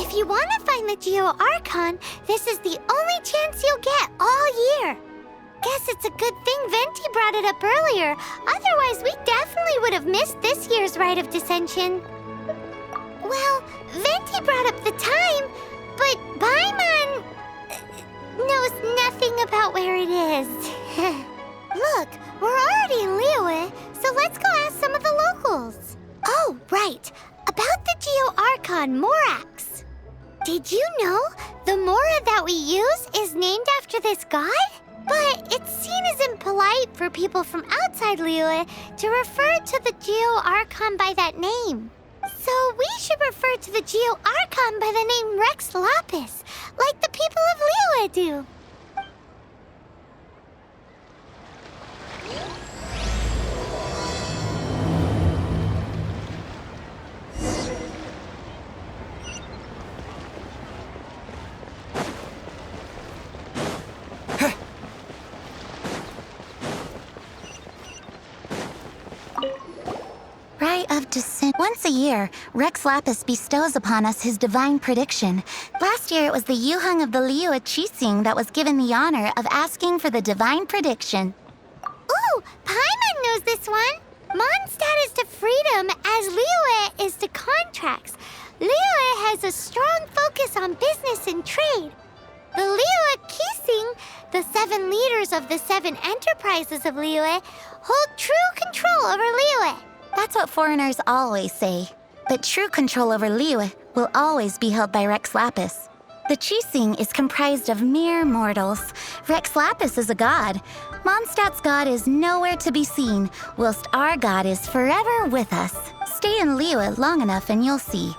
If you want to find the Geo Archon, this is the only chance you'll get all year. Guess it's a good thing Venti brought it up earlier. Otherwise, we definitely would have missed this year's Rite of Dissension. Well, Venti brought up the time, but Paimon knows nothing about where it is. Look, we're already in Liyue, so let's go ask some of the locals. Oh, right. About the Geo Archon Morax. Did you know the Mora that we use is named after this god? But it's seen as impolite for people from outside Liyue to refer to the Geo Archon by that name. So we should refer to the Geo Archon by the name Rex Lapis, like the people of Liyue do. Rite of Descent. Once a year, Rex Lapis bestows upon us his divine prediction. Last year, it was the Yuheng of the Liyue Qixing that was given the honor of asking for the divine prediction. Ooh, Paimon knows this one. Mondstadt is to freedom as Liyue is to contracts. Liyue has a strong focus on business and trade. The Liyue Qixing, the 7 leaders of the 7 enterprises of Liyue, hold true control over Liyue. That's what foreigners always say. But true control over Liyue will always be held by Rex Lapis. The Qixing is comprised of mere mortals. Rex Lapis is a god. Mondstadt's god is nowhere to be seen, whilst our god is forever with us. Stay in Liyue long enough and you'll see.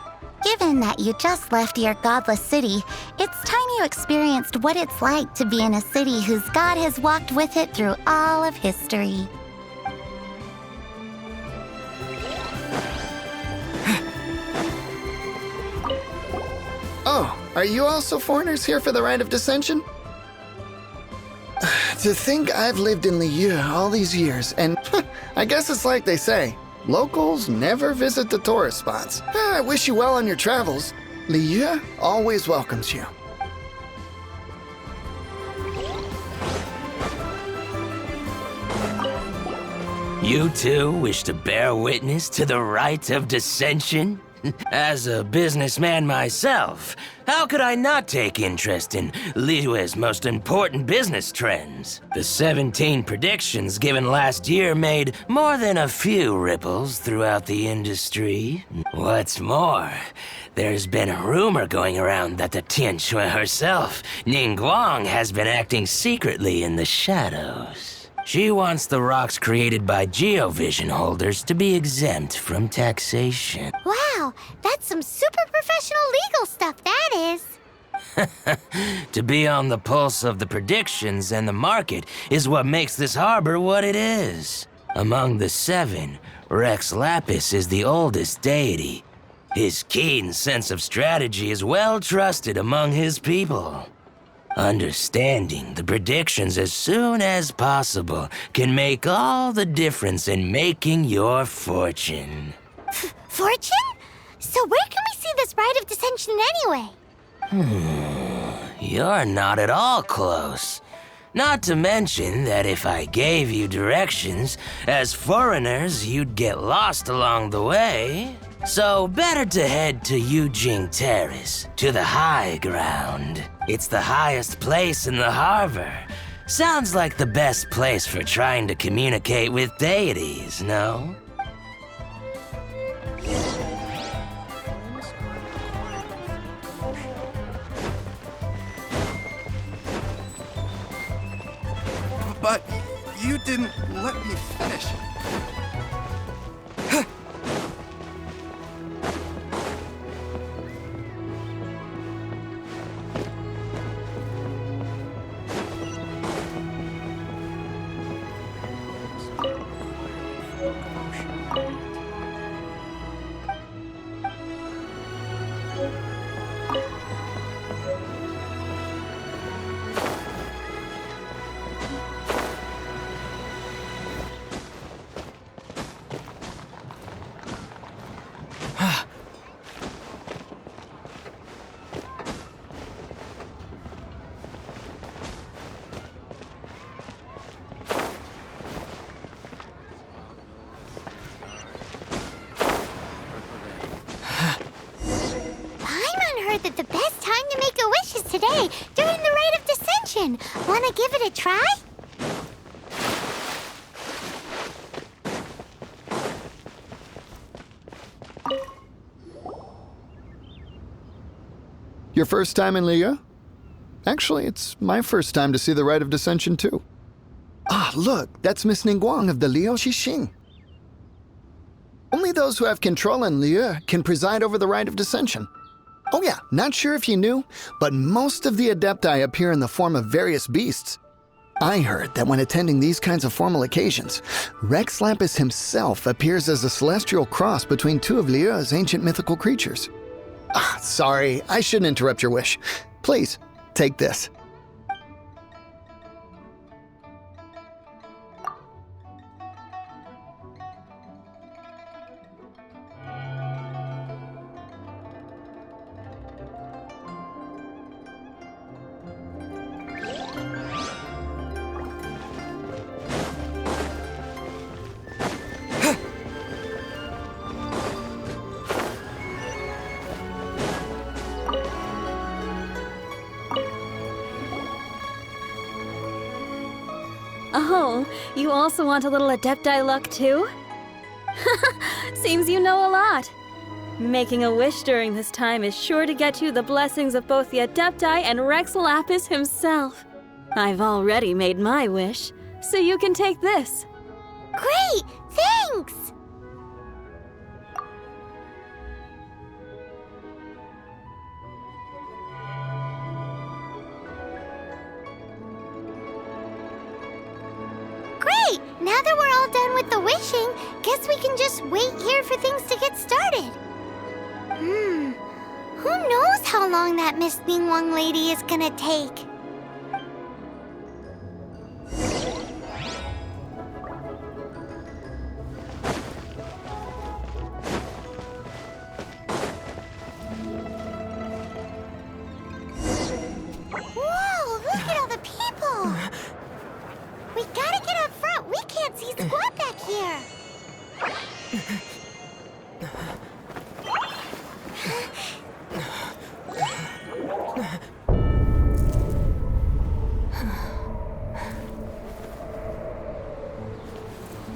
Given that you just left your godless city, it's time you experienced what it's like to be in a city whose god has walked with it through all of history. Oh, are you also foreigners here for the Rite of Dissension? To think I've lived in Liyue all these years, and I guess it's like they say, locals never visit the tourist spots. I wish you well on your travels. Liyue always welcomes you. You too wish to bear witness to the Rite of Dissension? As a businessman myself, how could I not take interest in Liyue's most important business trends? The 17 predictions given last year made more than a few ripples throughout the industry. What's more, there's been a rumor going around that the Tianshui herself, Ningguang, has been acting secretly in the shadows. She wants the rocks created by Geovision holders to be exempt from taxation. Wow, that's some super professional legal stuff, that is. To be on the pulse of the predictions and the market is what makes this harbor what it is. Among the 7, Rex Lapis is the oldest deity. His keen sense of strategy is well trusted among his people. Understanding the predictions as soon as possible can make all the difference in making your fortune. Fortune? So where can we see this Rite of Dissension anyway? you're not at all close. Not to mention that if I gave you directions, as foreigners, you'd get lost along the way. So better to head to Yujing Terrace, to the high ground. It's the highest place in the harbor. Sounds like the best place for trying to communicate with deities, no? But you didn't let me finish. That the best time to make a wish is today, during the Rite of Descension. Wanna give it a try? Your first time in Liyue? Actually, it's my first time to see the Rite of Descension, too. Ah, look, that's Miss Ningguang of the Liu Xixing. Only those who have control in Liyue can preside over the Rite of Descension. Oh yeah, not sure if you knew, but most of the Adepti appear in the form of various beasts. I heard that when attending these kinds of formal occasions, Rex Lapis himself appears as a celestial cross between two of Liyue's ancient mythical creatures. Ah, sorry, I shouldn't interrupt your wish. Please, take this. Oh, you also want a little Adepti luck too? Seems you know a lot. Making a wish during this time is sure to get you the blessings of both the Adepti and Rex Lapis himself. I've already made my wish, so you can take this. Great! Thanks! Great! Now that we're all done with the wishing, guess we can just wait here for things to get started. Who knows how long that Miss Ningguang lady is gonna take? Whoa, look at all the people! We gotta get up front. We can't see squat back here.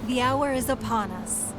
The hour is upon us.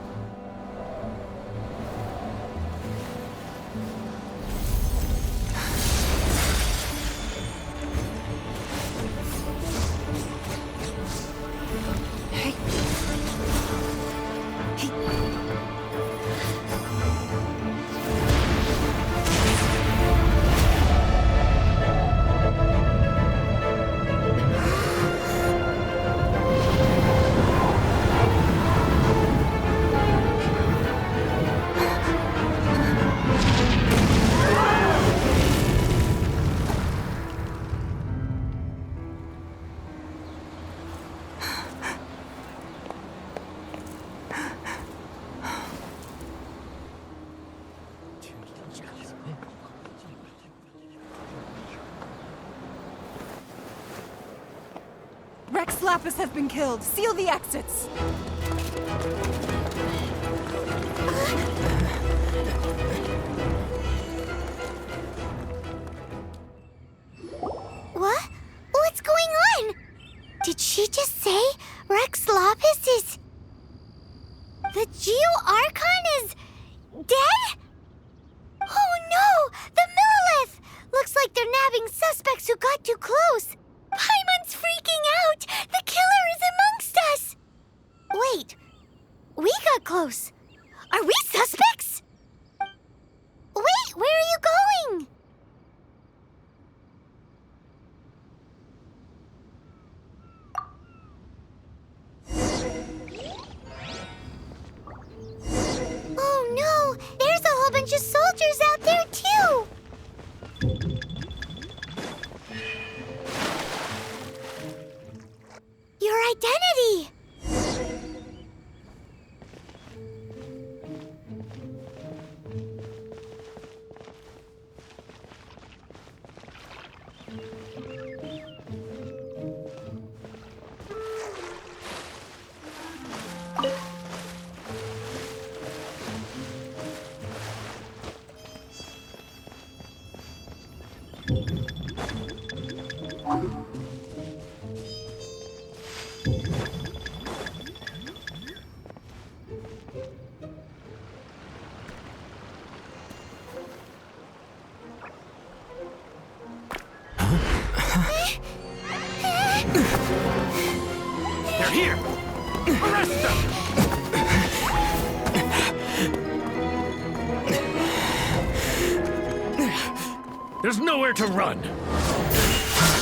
Rex Lapis has been killed. Seal the exits. What? What's going on? Did she just say Rex Lapis is... The Geo Archon is... dead? Oh no! The Millilith! Looks like they're nabbing suspects who got too close. Paimon's freaking out! The killer is amongst us! Wait, we got close. Are we suspects? Wait, where are you going? Oh no! There's a whole bunch of soldiers out there too! Your identity! They're here! Arrest them! There's nowhere to run!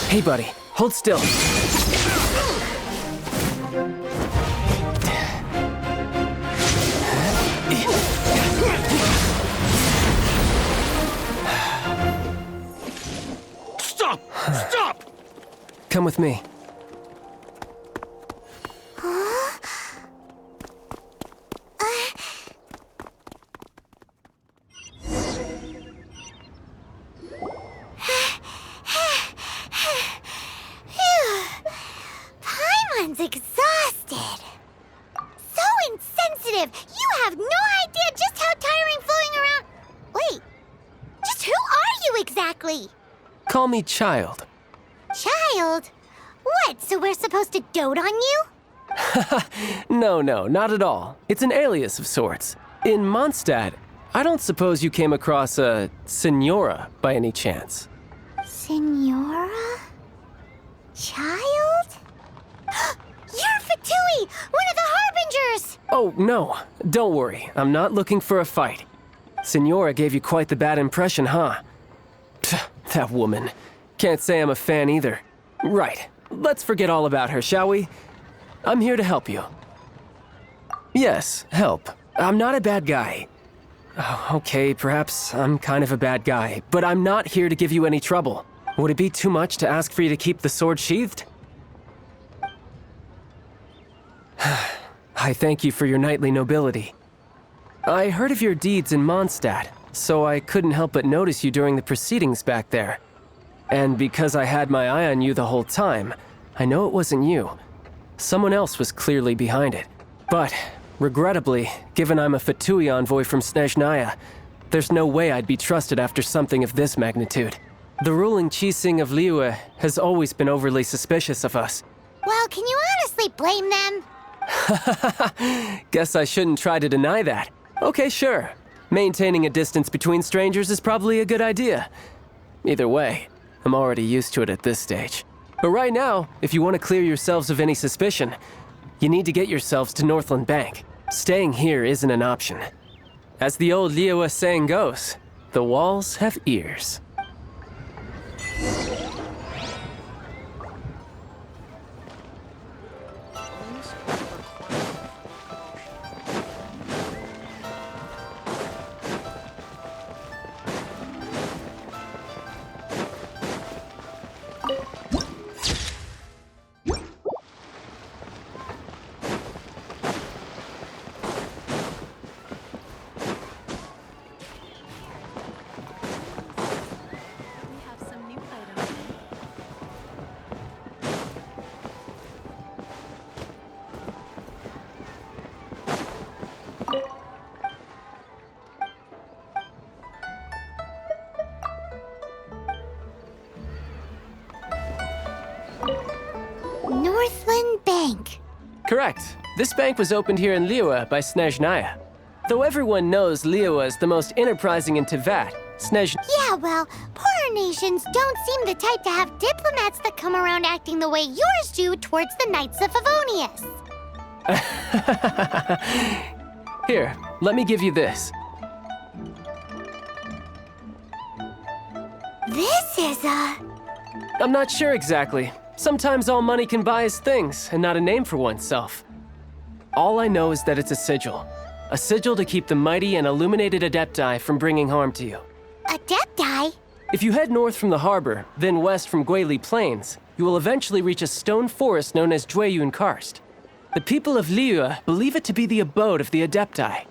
Hey, buddy, hold still. Stop! Stop! Come with me. Paimon's exhausted. So insensitive. You have no idea just how tiring floating around... Wait, just who are you exactly? Call me Child. Child? What, so we're supposed to dote on you? No, not at all. It's an alias of sorts. In Mondstadt, I don't suppose you came across a Senora by any chance. Senora? Child? You're Fatui, one of the Harbingers! Oh, no. Don't worry. I'm not looking for a fight. Senora gave you quite the bad impression, huh? Pfft, that woman. Can't say I'm a fan either. Right. Let's forget all about her, shall we? I'm here to help you. Yes, help. I'm not a bad guy. Oh, okay, perhaps I'm kind of a bad guy, but I'm not here to give you any trouble. Would it be too much to ask for you to keep the sword sheathed? I thank you for your knightly nobility. I heard of your deeds in Mondstadt, so I couldn't help but notice you during the proceedings back there. And because I had my eye on you the whole time, I know it wasn't you. Someone else was clearly behind it. But, regrettably, given I'm a Fatui envoy from Snezhnaya, there's no way I'd be trusted after something of this magnitude. The ruling Qixing of Liyue has always been overly suspicious of us. Well, can you honestly blame them? Guess I shouldn't try to deny that. Okay, sure. Maintaining a distance between strangers is probably a good idea. Either way, I'm already used to it at this stage. But right now, if you want to clear yourselves of any suspicion, you need to get yourselves to Northland Bank. Staying here isn't an option. As the old Liyue saying goes, the walls have ears. Northland Bank. Correct. This bank was opened here in Liyue by Snezhnaya. Though everyone knows Liyue is the most enterprising in Teyvat, Yeah, well, poorer nations don't seem the type to have diplomats that come around acting the way yours do towards the Knights of Favonius. Here, let me give you this. This is I'm not sure exactly. Sometimes all money can buy is things, and not a name for oneself. All I know is that it's a sigil. A sigil to keep the mighty and illuminated Adepti from bringing harm to you. Adepti? If you head north from the harbor, then west from Guili Plains, you will eventually reach a stone forest known as Jueyun Karst. The people of Liyue believe it to be the abode of the Adepti.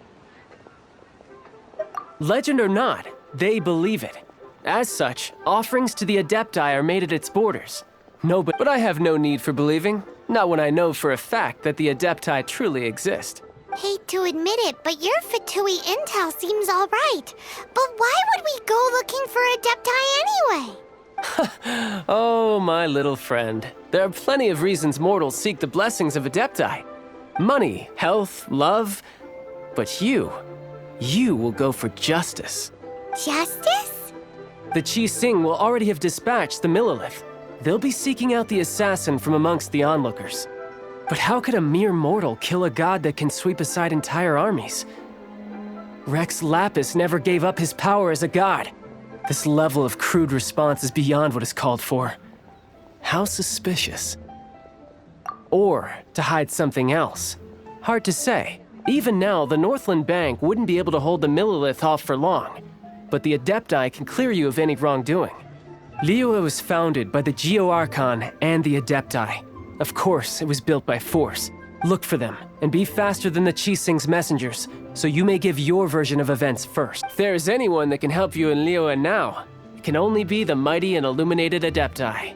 Legend or not, they believe it. As such, offerings to the Adepti are made at its borders. But I have no need for believing, not when I know for a fact that the Adepti truly exist. Hate to admit it, but your Fatui intel seems all right. But why would we go looking for Adepti anyway? Oh, my little friend. There are plenty of reasons mortals seek the blessings of Adepti. Money, health, love. But you will go for justice. Justice? The Qi Sing will already have dispatched the Millilith. They'll be seeking out the assassin from amongst the onlookers. But how could a mere mortal kill a god that can sweep aside entire armies? Rex Lapis never gave up his power as a god. This level of crude response is beyond what is called for. How suspicious. Or to hide something else. Hard to say. Even now, the Northland Bank wouldn't be able to hold the Millilith off for long. But the Adepti can clear you of any wrongdoing. Liyue was founded by the Geo Archon and the Adepti. Of course, it was built by force. Look for them, and be faster than the Qi Sing's messengers, so you may give your version of events first. If there is anyone that can help you in Liyue now, it can only be the mighty and illuminated Adepti.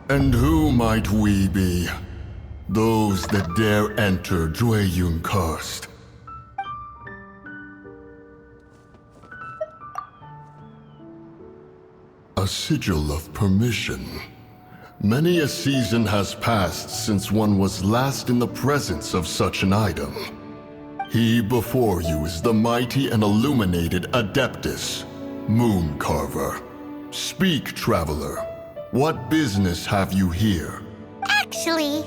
And who might we be? Those that dare enter Jueyun Karst. A sigil of permission. Many a season has passed since one was last in the presence of such an item. He before you is the mighty and illuminated Adeptus, Moon Carver. Speak, traveler. What business have you here? Actually,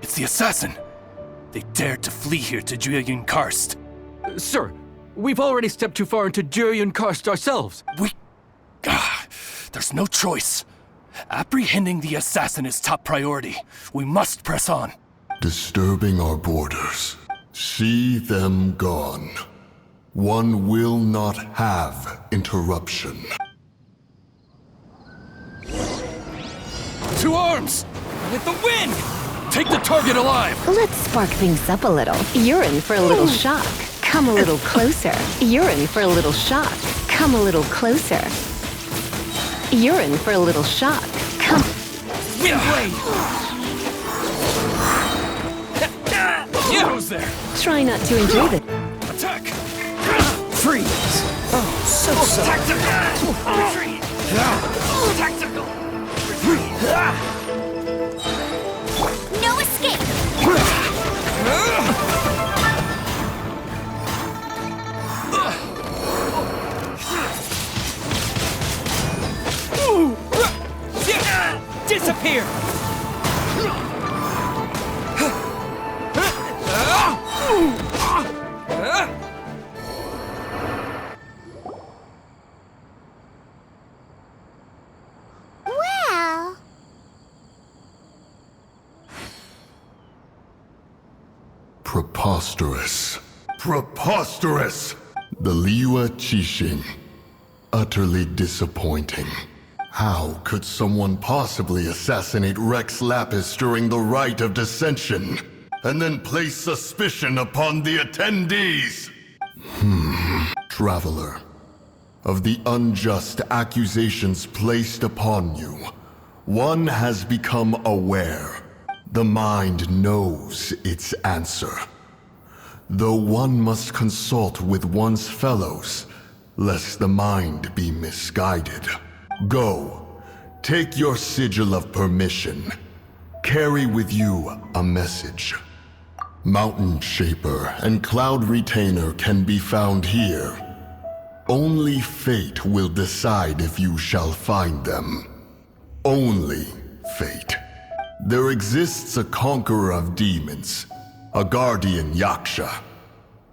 It's the assassin! They dared to flee here to Jueyun Karst. Sir, we've already stepped too far into Jueyun Karst ourselves. There's no choice. Apprehending the assassin is top priority. We must press on. Disturbing our borders. See them gone. One will not have interruption. To arms! With the wind! Take the target alive! Let's spark things up a little. You're in for a little shock. Come a little closer. You're in for a little shock. Come a little closer. You're in for a little shock. Come. Wind blade! Goes there! Try not to enjoy the. Attack! Freeze! Oh, so sorry. Tactical! Retreat! Tactical! no escape! Disappear! Well, Preposterous. Preposterous! The Liyue Qixing. Utterly disappointing. How could someone possibly assassinate Rex Lapis during the rite of dissension, and then place suspicion upon the attendees? Traveler, of the unjust accusations placed upon you, one has become aware. The mind knows its answer. Though one must consult with one's fellows, lest the mind be misguided. Go, take your sigil of permission. Carry with you a message. Mountain Shaper and Cloud Retainer can be found here. Only fate will decide if you shall find them. Only fate. There exists a conqueror of demons, a guardian Yaksha.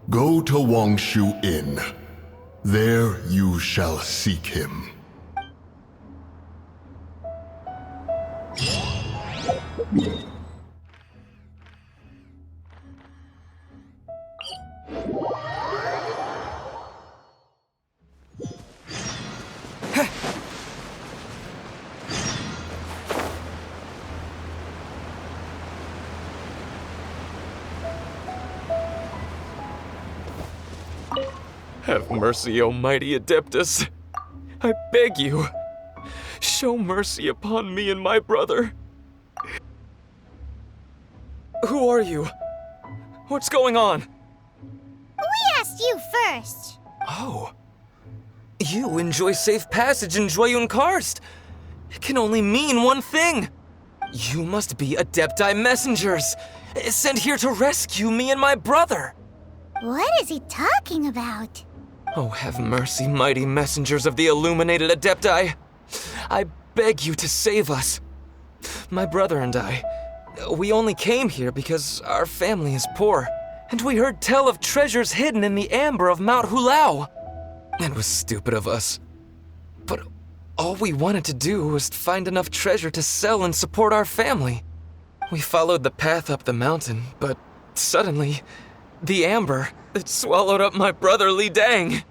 Go to Wangshu Inn. There you shall seek him. Have mercy, O mighty Adeptus. I beg you, show mercy upon me and my brother. Who are you? What's going on? We asked you first. Oh. You enjoy safe passage in Jueyun Karst. It can only mean one thing. You must be Adepti messengers, sent here to rescue me and my brother. What is he talking about? Oh, have mercy, mighty messengers of the illuminated Adepti. I beg you to save us. My brother and I, we only came here because our family is poor, and we heard tell of treasures hidden in the amber of Mount Hulao. It was stupid of us. But all we wanted to do was find enough treasure to sell and support our family. We followed the path up the mountain, but suddenly, the amber, it swallowed up my brother Li Dang.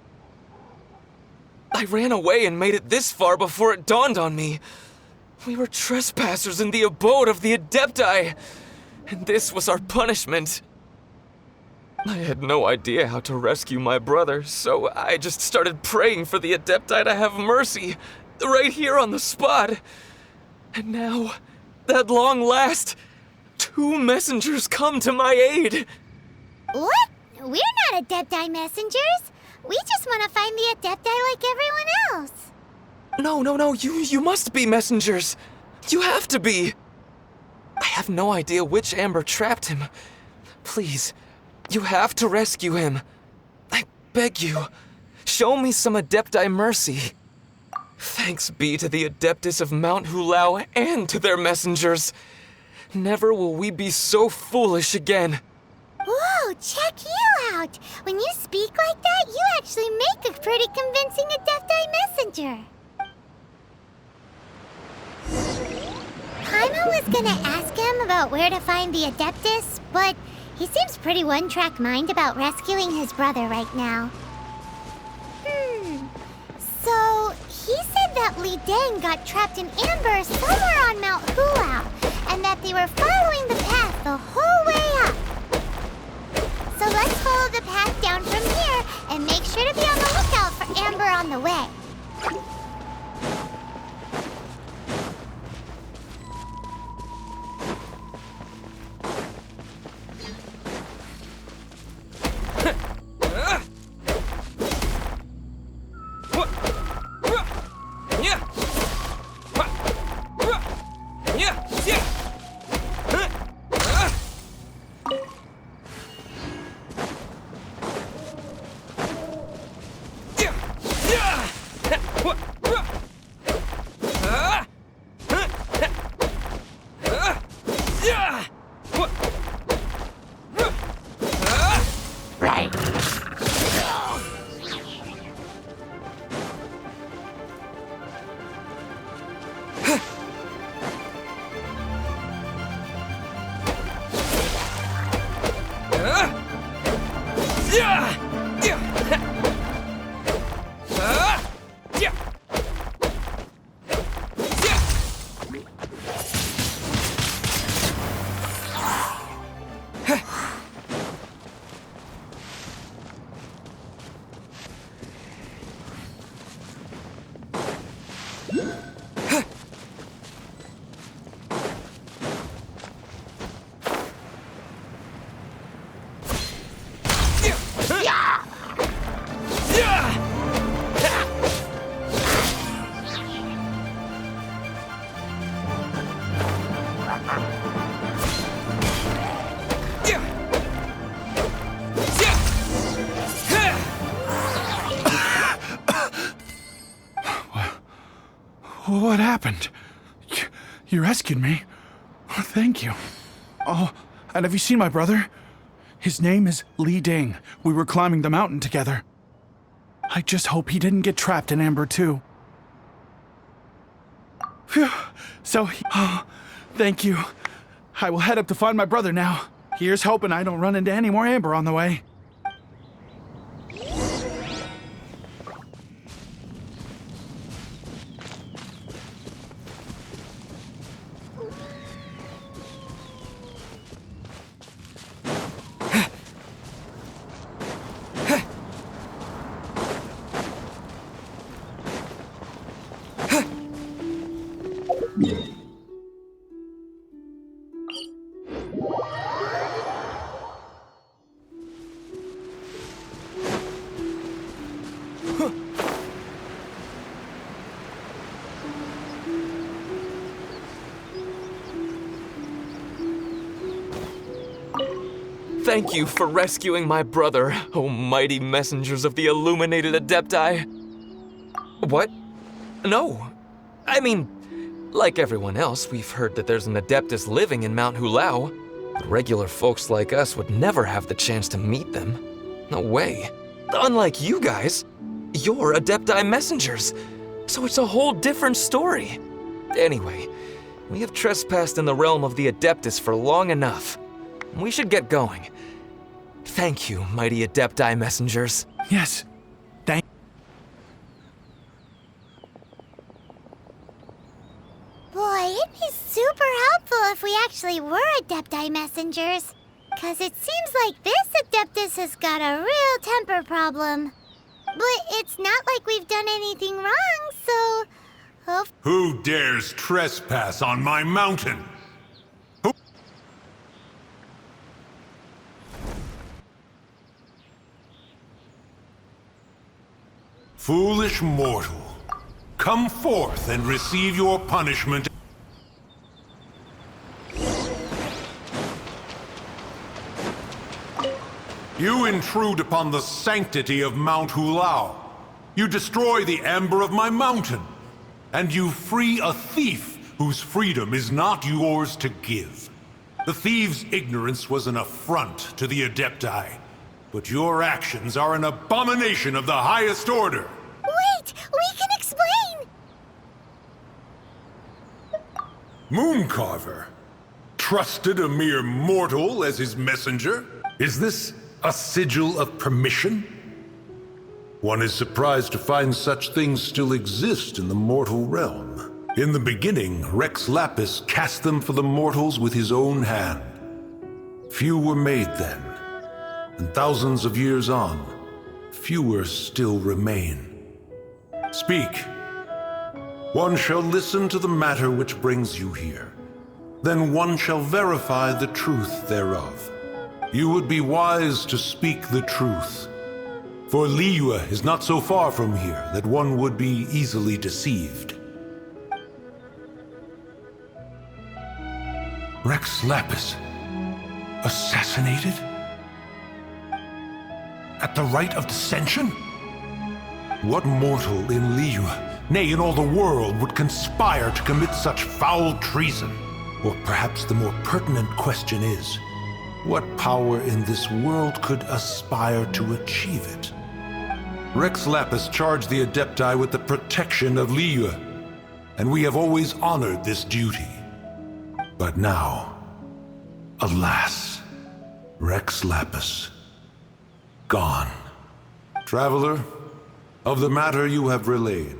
I ran away and made it this far before it dawned on me. We were trespassers in the abode of the Adepti, and this was our punishment. I had no idea how to rescue my brother, so I just started praying for the Adepti to have mercy, right here on the spot. And now, at long last, 2 messengers come to my aid. What? We're not Adepti messengers. We just want to find the Adepti like everyone else. No, you must be messengers. You have to be. I have no idea which amber trapped him. Please, you have to rescue him. I beg you, show me some Adepti mercy. Thanks be to the Adeptus of Mount Hulao and to their messengers. Never will we be so foolish again. Whoa, check you out! When you speak like that, you actually make a pretty convincing Adepti messenger. Paimon was gonna ask him about where to find the Adeptus, but he seems pretty one-track mind about rescuing his brother right now. So, he said that Li Dang got trapped in amber somewhere on Mount Hulao, and that they were following the path the whole way up. So let's follow the path down from here and make sure to be on the lookout for amber on the way. What happened? You rescued me. Oh, thank you. Oh, and have you seen my brother? His name is Li Ding. We were climbing the mountain together. I just hope he didn't get trapped in Amber too. Phew. Thank you. I will head up to find my brother now. Here's hoping I don't run into any more Amber on the way. Thank you for rescuing my brother, O mighty messengers of the illuminated Adepti. What? No. I mean, like everyone else, we've heard that there's an Adeptus living in Mount Hulao. But regular folks like us would never have the chance to meet them. No way. Unlike you guys, you're Adepti messengers. So it's a whole different story. Anyway, we have trespassed in the realm of the Adeptus for long enough. We should get going. Thank you, mighty Adepti messengers. Yes. Thank. Boy, it'd be super helpful if we actually were Adepti messengers. 'Cause it seems like this Adeptus has got a real temper problem. But it's not like we've done anything wrong, so... Who dares trespass on my mountain? Foolish mortal, come forth and receive your punishment. You intrude upon the sanctity of Mount Hulao. You destroy the amber of my mountain. And you free a thief whose freedom is not yours to give. The thief's ignorance was an affront to the Adepti. But your actions are an abomination of the highest order. Wait! We can explain! Mooncarver trusted a mere mortal as his messenger? Is this a sigil of permission? One is surprised to find such things still exist in the mortal realm. In the beginning, Rex Lapis cast them for the mortals with his own hand. Few were made then. And thousands of years on, fewer still remain. Speak. One shall listen to the matter which brings you here. Then one shall verify the truth thereof. You would be wise to speak the truth. For Liyue is not so far from here that one would be easily deceived. Rex Lapis, assassinated? At the rite of dissension? What mortal in Liyue, nay, in all the world, would conspire to commit such foul treason? Or perhaps the more pertinent question is, what power in this world could aspire to achieve it? Rex Lapis charged the Adepti with the protection of Liyue, and we have always honored this duty. But now, alas, Rex Lapis, gone. Traveler, of the matter you have relayed,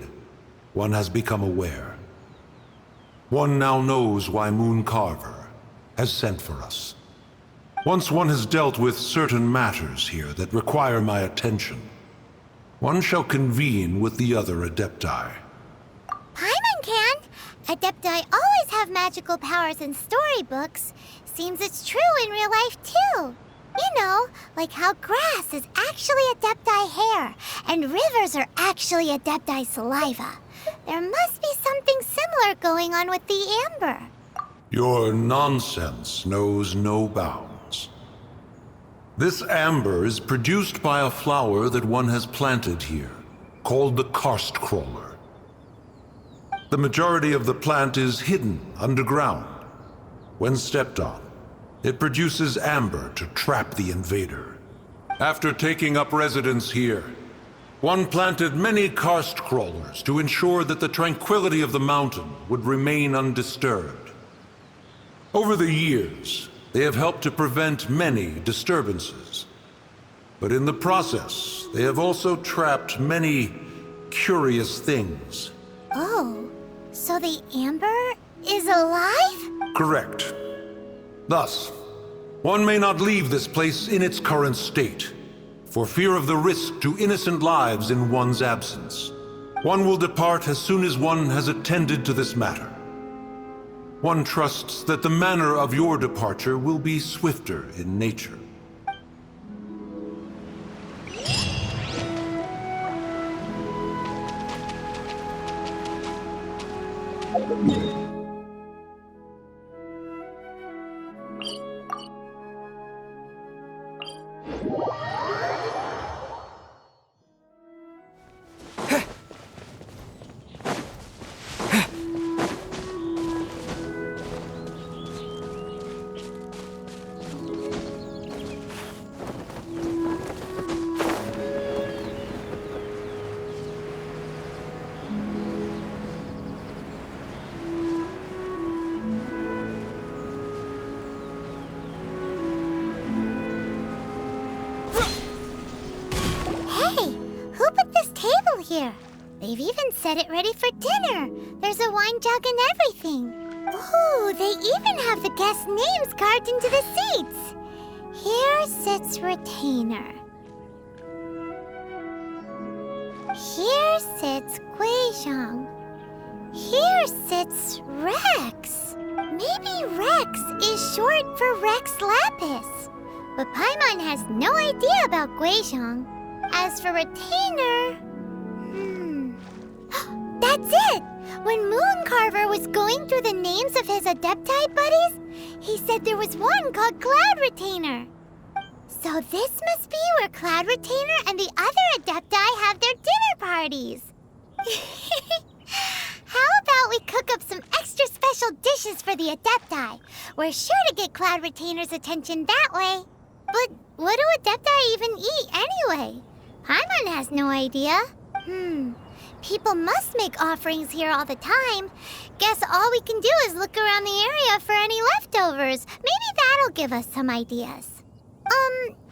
one has become aware. One now knows why Mooncarver has sent for us. Once one has dealt with certain matters here that require my attention, one shall convene with the other Adepti. Paimon Adepti always have magical powers in storybooks. Seems it's true in real life, too. You know, like how grass is actually Adepti hair, and rivers are actually Adepti saliva. There must be something similar going on with the amber. Your nonsense knows no bounds. This amber is produced by a flower that one has planted here, called the karst crawler. The majority of the plant is hidden underground. When stepped on, it produces amber to trap the invader. After taking up residence here, one planted many karst crawlers to ensure that the tranquility of the mountain would remain undisturbed. Over the years, they have helped to prevent many disturbances. But in the process, they have also trapped many curious things. Oh, so the amber is alive? Correct. Thus, one may not leave this place in its current state, for fear of the risk to innocent lives in one's absence. One will depart as soon as one has attended to this matter. One trusts that the manner of your departure will be swifter in nature. Here. They've even set it ready for dinner. There's a wine jug and everything. Ooh, they even have the guests' names carved into the seats. Here sits Retainer. Here sits Guizhong. Here sits Rex. Maybe Rex is short for Rex Lapis. But Paimon has no idea about Guizhong. As for Retainer... That's it! When Mooncarver was going through the names of his Adepti buddies, he said there was one called Cloud Retainer. So this must be where Cloud Retainer and the other Adepti have their dinner parties. How about we cook up some extra special dishes for the Adepti? We're sure to get Cloud Retainer's attention that way. But what do Adepti even eat anyway? Paimon has no idea. People must make offerings here all the time. Guess all we can do is look around the area for any leftovers. Maybe that'll give us some ideas.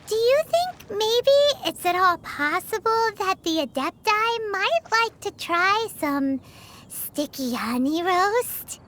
Do you think maybe it's at all possible that the Adepti might like to try some sticky honey roast?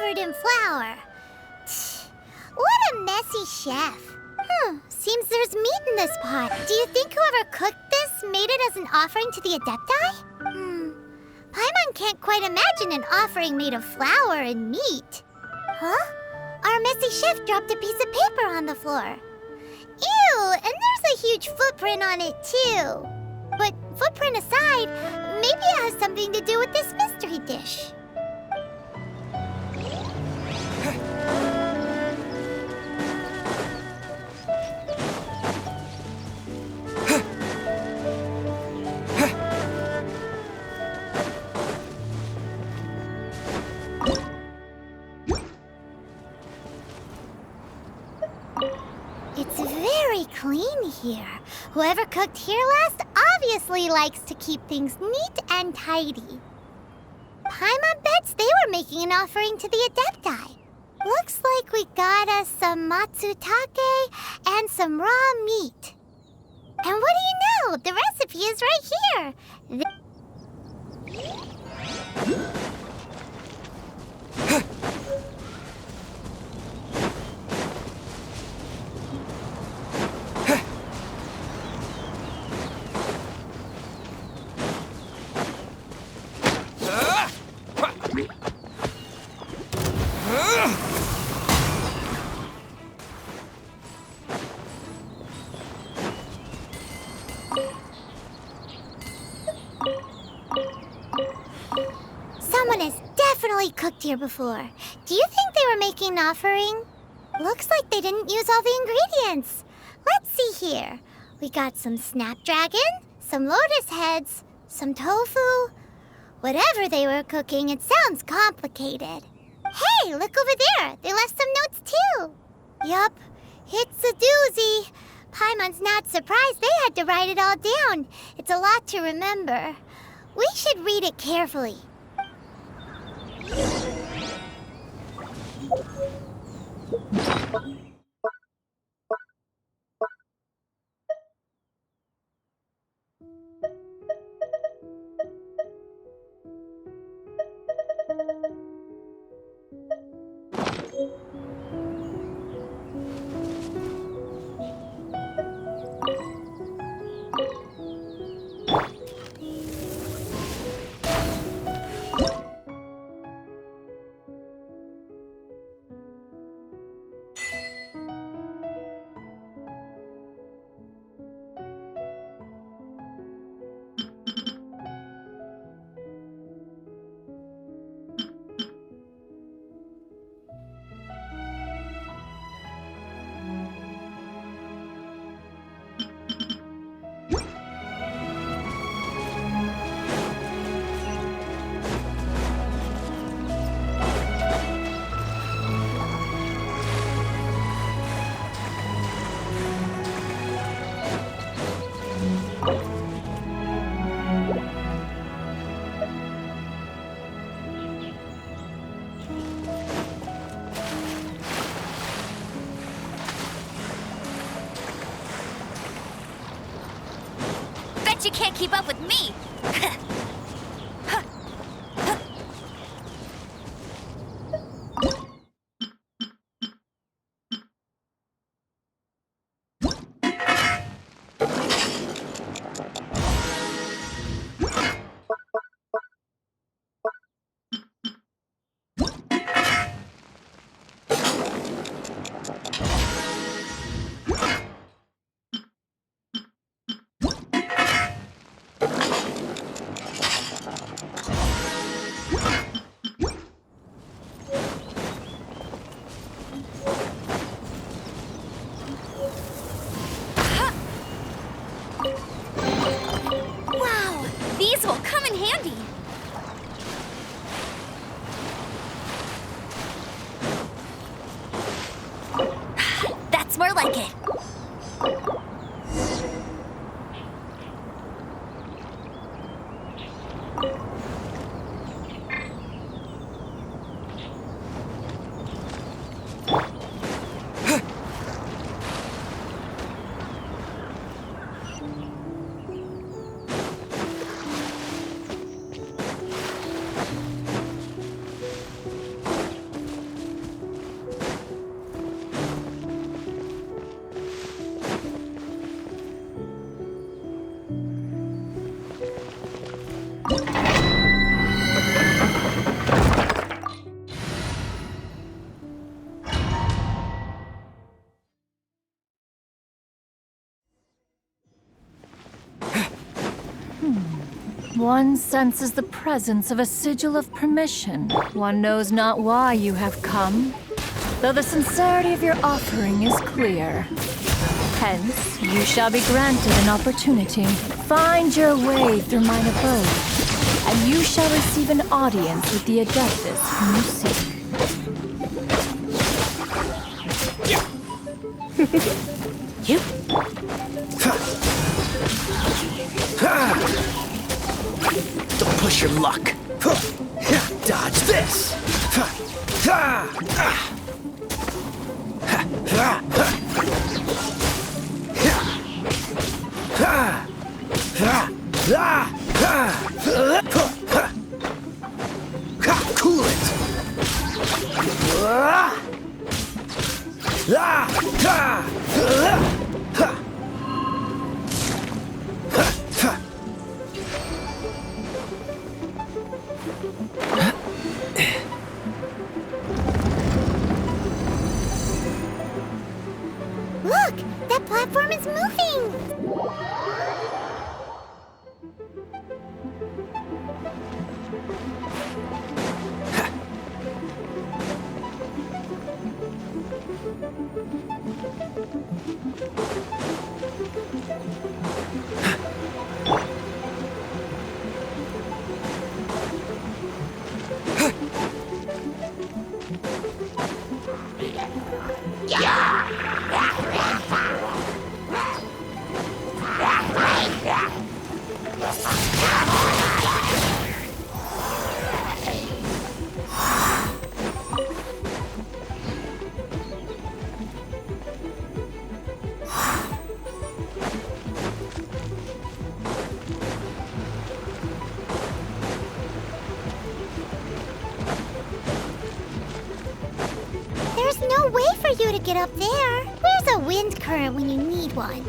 In flour. What a messy chef. Seems there's meat in this pot. Do you think whoever cooked this made it as an offering to the Adepti? Paimon can't quite imagine an offering made of flour and meat. Huh? Our messy chef dropped a piece of paper on the floor. Ew, and there's a huge footprint on it too. But footprint aside, maybe it has something to do with this mystery dish. in here. Whoever cooked here last obviously likes to keep things neat and tidy. Paimon bets they were making an offering to the Adepti. Looks like we got us some matsutake and some raw meat. And what do you know? The recipe is right here. Someone has definitely cooked here before. Do you think they were making an offering? Looks like they didn't use all the ingredients. Let's see here. We got some snapdragon, some lotus heads, some tofu. Whatever they were cooking, it sounds complicated. Hey, look over there. They left some notes too. Yup, it's a doozy. Paimon's not surprised they had to write it all down. It's a lot to remember. We should read it carefully. You can't keep up with me! More like it. One senses the presence of a sigil of permission. One knows not why you have come, though the sincerity of your offering is clear. Hence, you shall be granted an opportunity. Find your way through mine abode, and you shall receive an audience with the Adeptus whom you seek. You? Don't push your luck. Dodge this. Cool it. Look! That platform is moving! There's no way for you to get up there. Where's a wind current when you need one?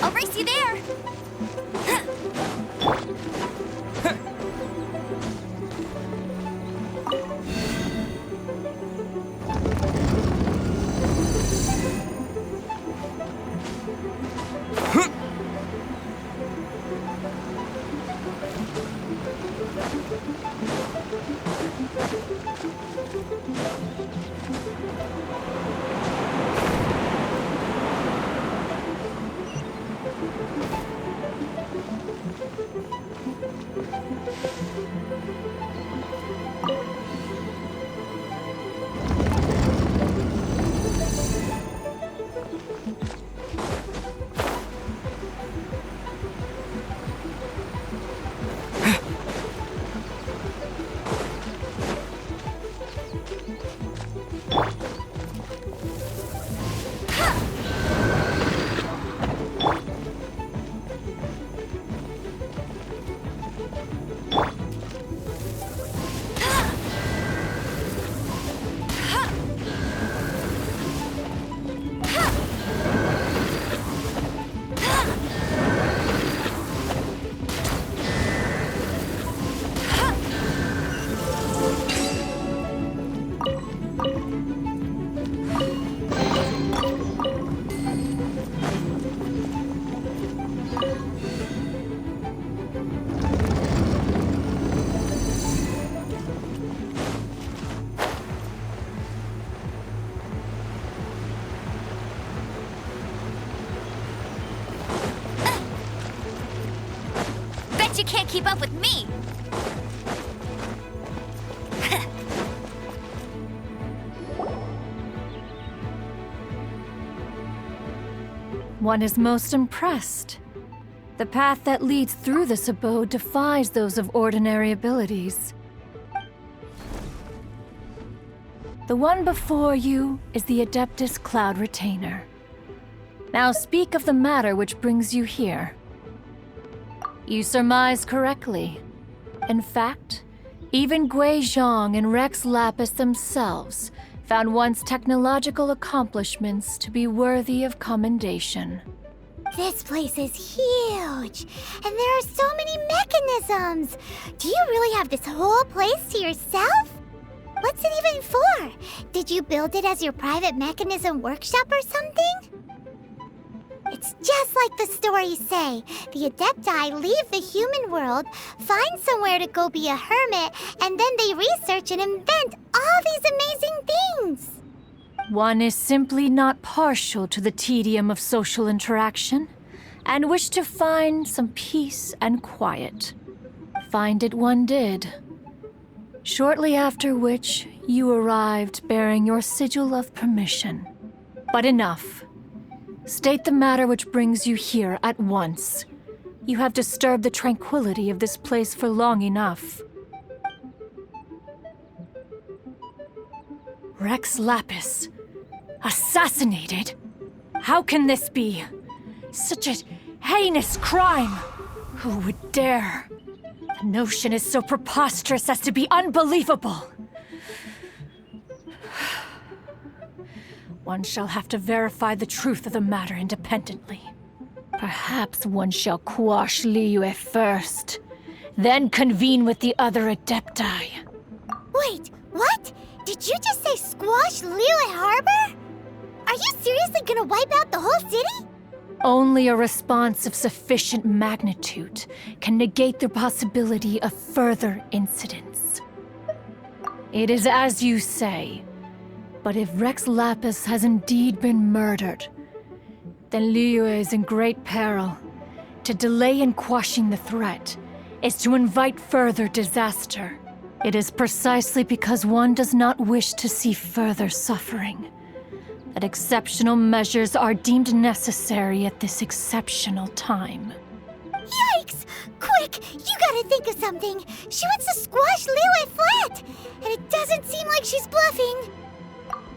I'll race you there! but you can't keep up with me! One is most impressed. The path that leads through this abode defies those of ordinary abilities. The one before you is the Adeptus Cloud Retainer. Now speak of the matter which brings you here. You surmise correctly. In fact, even Gui Zhang and Rex Lapis themselves found one's technological accomplishments to be worthy of commendation. This place is huge, and there are so many mechanisms. Do you really have this whole place to yourself? What's it even for? Did you build it as your private mechanism workshop or something? It's just like the stories say. The Adepti leave the human world, find somewhere to go be a hermit, and then they research and invent all these amazing things. One is simply not partial to the tedium of social interaction, and wished to find some peace and quiet. Find it one did. Shortly after which, you arrived bearing your sigil of permission. But enough. State the matter which brings you here at once. You have disturbed the tranquility of this place for long enough. Rex Lapis. Assassinated? How can this be? Such a heinous crime! Who would dare? The notion is so preposterous as to be unbelievable. One shall have to verify the truth of the matter independently. Perhaps one shall quash Liyue first, then convene with the other Adepti. Wait, what? Did you just say squash Liyue Harbor? Are you seriously gonna wipe out the whole city? Only a response of sufficient magnitude can negate the possibility of further incidents. It is as you say. But if Rex Lapis has indeed been murdered, then Liyue is in great peril. To delay in quashing the threat is to invite further disaster. It is precisely because one does not wish to see further suffering that exceptional measures are deemed necessary at this exceptional time. Yikes! Quick, you gotta think of something. She wants to squash Liyue flat, and it doesn't seem like she's bluffing.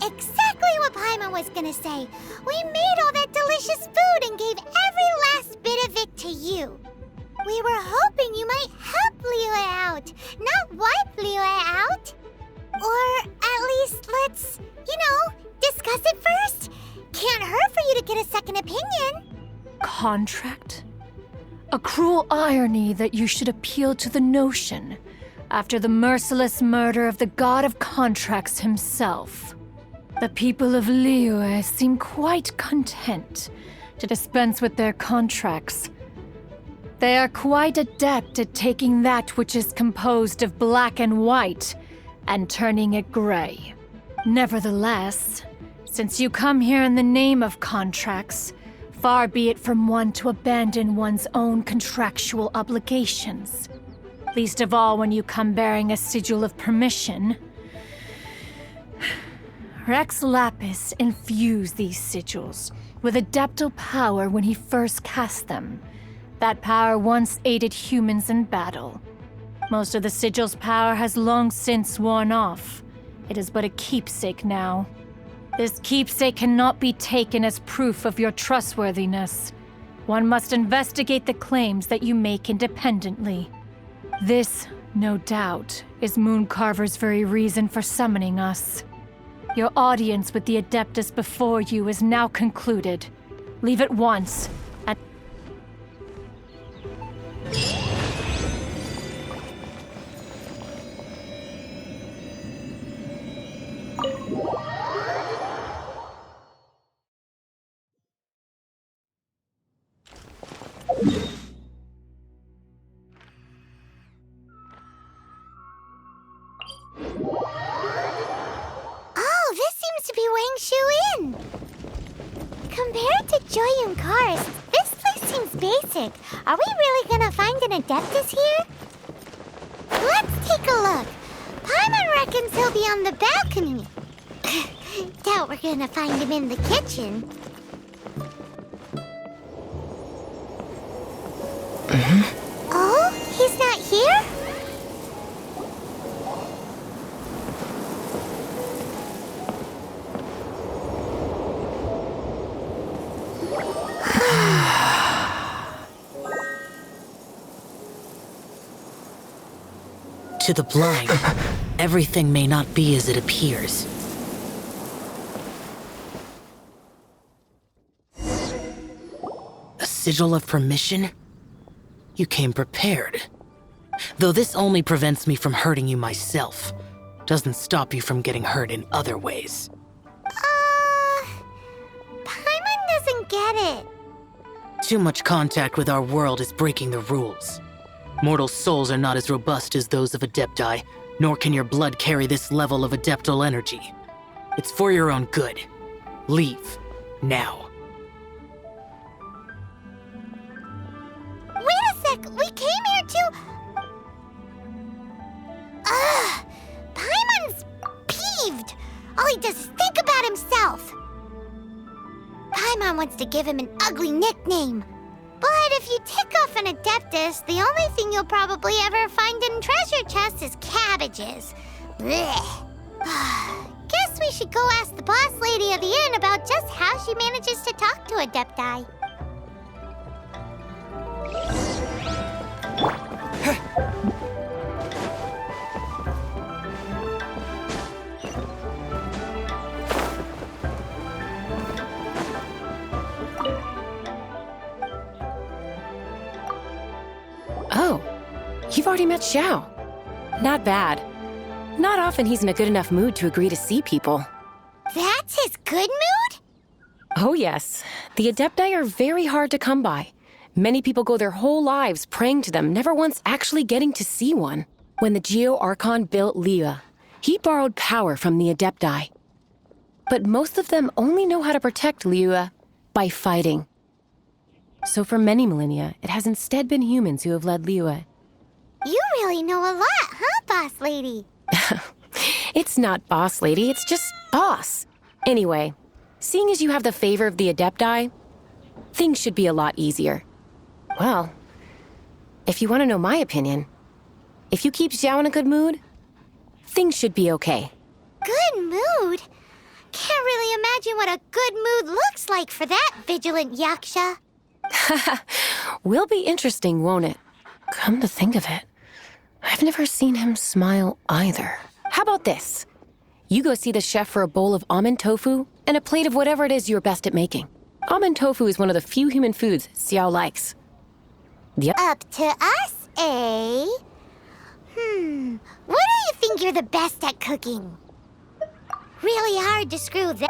Exactly what Paimon was gonna say. We made all that delicious food and gave every last bit of it to you. We were hoping you might help Liyue out, not wipe Liyue out. Or at least let's, discuss it first. Can't hurt for you to get a second opinion. Contract? A cruel irony that you should appeal to the notion after the merciless murder of the god of contracts himself. The people of Liyue seem quite content to dispense with their contracts. They are quite adept at taking that which is composed of black and white and turning it gray. Nevertheless, since you come here in the name of contracts, far be it from one to abandon one's own contractual obligations. Least of all when you come bearing a sigil of permission. Rex Lapis infused these sigils with adeptal power when he first cast them. That power once aided humans in battle. Most of the sigil's power has long since worn off. It is but a keepsake now. This keepsake cannot be taken as proof of your trustworthiness. One must investigate the claims that you make independently. This, no doubt, is Mooncarver's very reason for summoning us. Your audience with the Adeptus before you is now concluded. Leave at once, and... Compared to Joyun Karst, this place seems basic. Are we really gonna find an Adeptus here? Let's take a look. Paimon reckons he'll be on the balcony. Doubt we're gonna find him in the kitchen. Oh, he's not here? To the blind, everything may not be as it appears. A sigil of permission? You came prepared. Though this only prevents me from hurting you myself, doesn't stop you from getting hurt in other ways. Paimon doesn't get it. Too much contact with our world is breaking the rules. Mortal souls are not as robust as those of Adepti, nor can your blood carry this level of adeptal energy. It's for your own good. Leave. Now. Wait a sec, we came here to... Paimon's peeved. All he does is think about himself. Paimon wants to give him an ugly nickname. But if you tick off an Adeptus, the only thing you'll probably ever find in treasure chests is cabbages. Blech. Guess we should go ask the boss lady of the inn about just how she manages to talk to Adepti. Oh, you've already met Xiao. Not bad. Not often he's in a good enough mood to agree to see people. That's his good mood? Oh yes. The Adepti are very hard to come by. Many people go their whole lives praying to them, never once actually getting to see one. When the Geo Archon built Liyue, he borrowed power from the Adepti. But most of them only know how to protect Liyue by fighting. So for many millennia, it has instead been humans who have led Liyue. You really know a lot, huh, boss lady? It's not boss lady, it's just boss. Anyway, seeing as you have the favor of the Adepti, things should be a lot easier. Well, if you want to know my opinion, if you keep Xiao in a good mood, things should be okay. Good mood? Can't really imagine what a good mood looks like for that vigilant yaksha. Will be interesting, won't it? Come to think of it, I've never seen him smile either. How about this? You go see the chef for a bowl of almond tofu and a plate of whatever it is you're best at making. Almond tofu is one of the few human foods Xiao likes. Yep. Up to us, eh? What do you think you're the best at cooking? Really hard to screw that